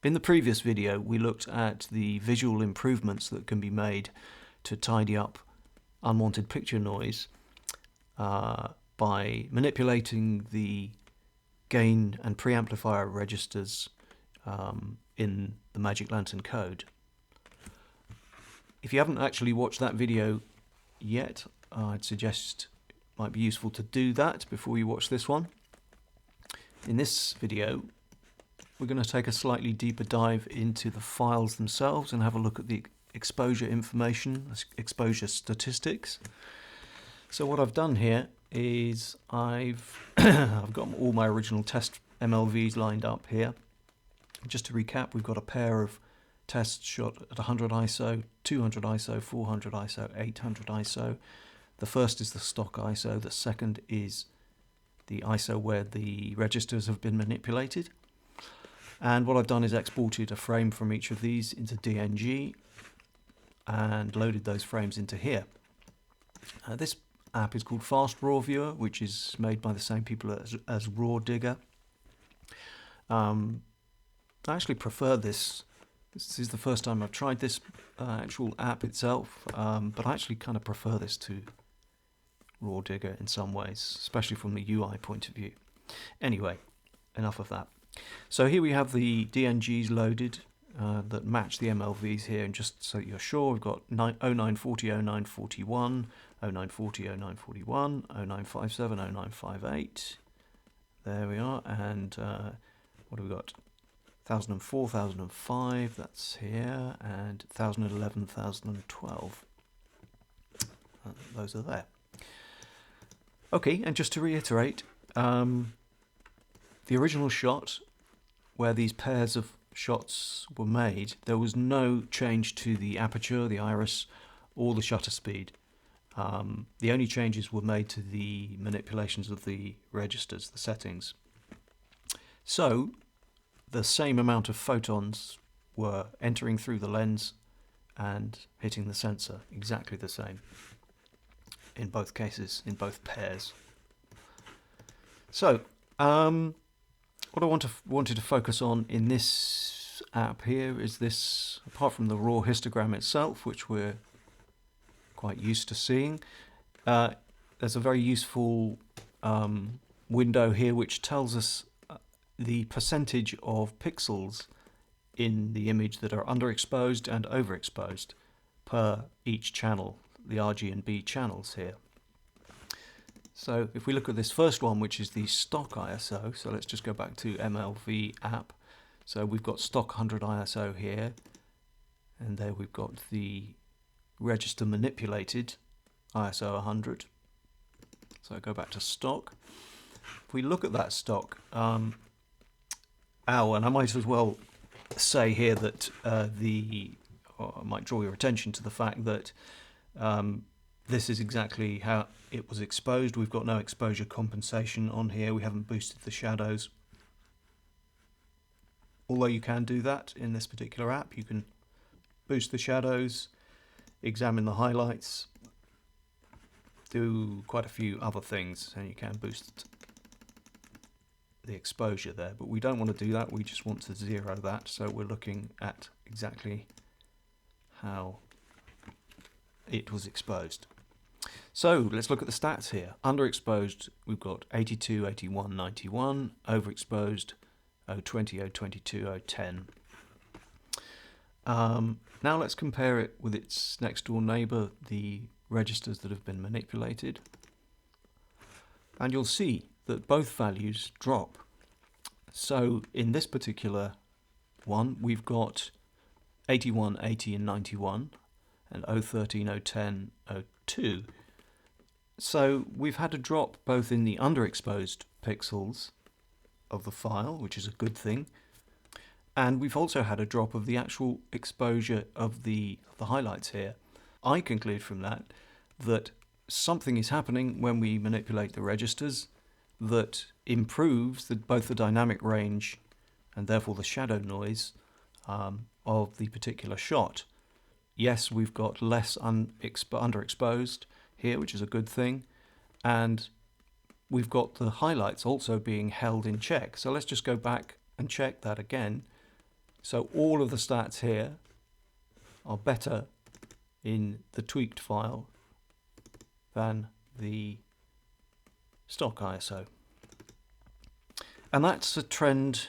In the previous video, we looked at the visual improvements that can be made to tidy up unwanted picture noise by manipulating the gain and preamplifier registers in the Magic Lantern code. If you haven't actually watched that video yet, I'd suggest it might be useful to do that before you watch this one. In this video, we're going to take a slightly deeper dive into the files themselves and have a look at the exposure information, exposure statistics. So what I've done here is I've got all my original test MLVs lined up here. Just to recap, we've got a pair of tests shot at 100 ISO, 200 ISO, 400 ISO, 800 ISO. The first is the stock ISO, the second is the ISO where the registers have been manipulated. And what I've done is exported a frame from each of these into DNG and loaded those frames into here. This app is called Fast Raw Viewer, which is made by the same people as Raw Digger. I actually prefer this. This is the first time I've tried this actual app itself, but I actually kind of prefer this to Raw Digger in some ways, especially from the UI point of view. Anyway, enough of that. So here we have the DNGs loaded that match the MLVs here, and just so you're sure, we've got 0940, 0941, 0940, 0941, 0957, 0958. There we are, and what have we got? 1004, 1005, that's here, and 1011, 1012. Those are there. Okay, and just to reiterate, the original shot where these pairs of shots were made, there was no change to the aperture, the iris, or the shutter speed. The only changes were made to the manipulations of the registers, the settings. So the same amount of photons were entering through the lens and hitting the sensor, exactly the same in both cases, in both pairs. So what I wanted to focus on in this app here is this, apart from the raw histogram itself, which we're quite used to seeing, there's a very useful window here which tells us the percentage of pixels in the image that are underexposed and overexposed per each channel, the RG and B channels here. So if we look at this first one, which is the stock ISO, so let's just go back to MLV app. So we've got stock 100 ISO here, and there we've got the register manipulated ISO 100. So I go back to stock. If we look at that stock, and I might as well say here that I might draw your attention to the fact that this is exactly how it was exposed. We've got no exposure compensation on here. We haven't boosted the shadows. Although you can do that in this particular app. You can boost the shadows, examine the highlights, do quite a few other things, and you can boost the exposure there. But we don't want to do that. We just want to zero that. So we're looking at exactly how it was exposed. So let's look at the stats here. Underexposed, we've got 82, 81, 91. Overexposed, 020, 022, 010. Now let's compare it with its next door neighbour, the registers that have been manipulated. And you'll see that both values drop. So in this particular one, we've got 81, 80 and 91, and 013, 010, 02. So we've had a drop both in the underexposed pixels of the file, which is a good thing, and we've also had a drop of the actual exposure of the highlights here. I conclude from that something is happening when we manipulate the registers that improves both the dynamic range and therefore the shadow noise of the particular shot. Yes, we've got less underexposed here, which is a good thing, and we've got the highlights also being held in check. So let's just go back and check that again. So all of the stats here are better in the tweaked file than the stock ISO. And that's a trend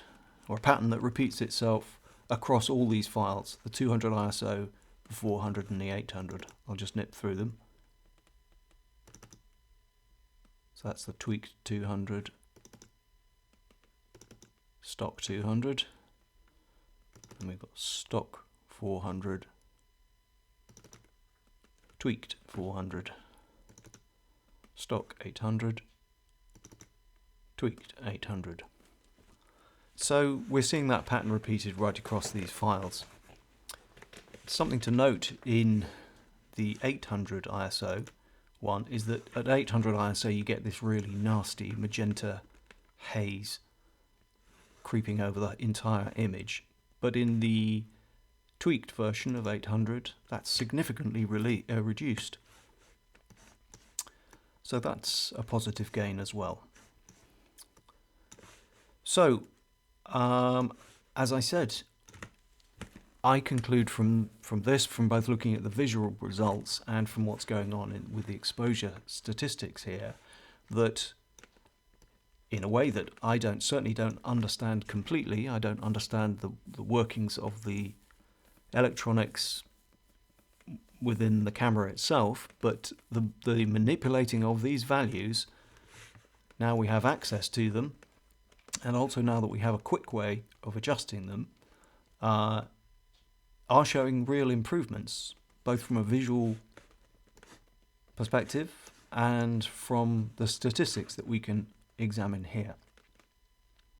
or a pattern that repeats itself across all these files, the 200 ISO, the 400 and the 800. I'll just nip through them. So that's the tweaked 200, stock 200, and we've got stock 400, tweaked 400, stock 800, tweaked 800. So we're seeing that pattern repeated right across these files. Something to note in the 800 ISO one is that at 800 ISO you get this really nasty magenta haze creeping over the entire image, but in the tweaked version of 800 that's significantly reduced. So that's a positive gain as well. So as I said, I conclude from this, from both looking at the visual results and from what's going on with the exposure statistics here, that in a way that I certainly don't understand completely, I don't understand the workings of the electronics within the camera itself, but the manipulating of these values, now we have access to them, and also now that we have a quick way of adjusting them, are showing real improvements, both from a visual perspective and from the statistics that we can examine here.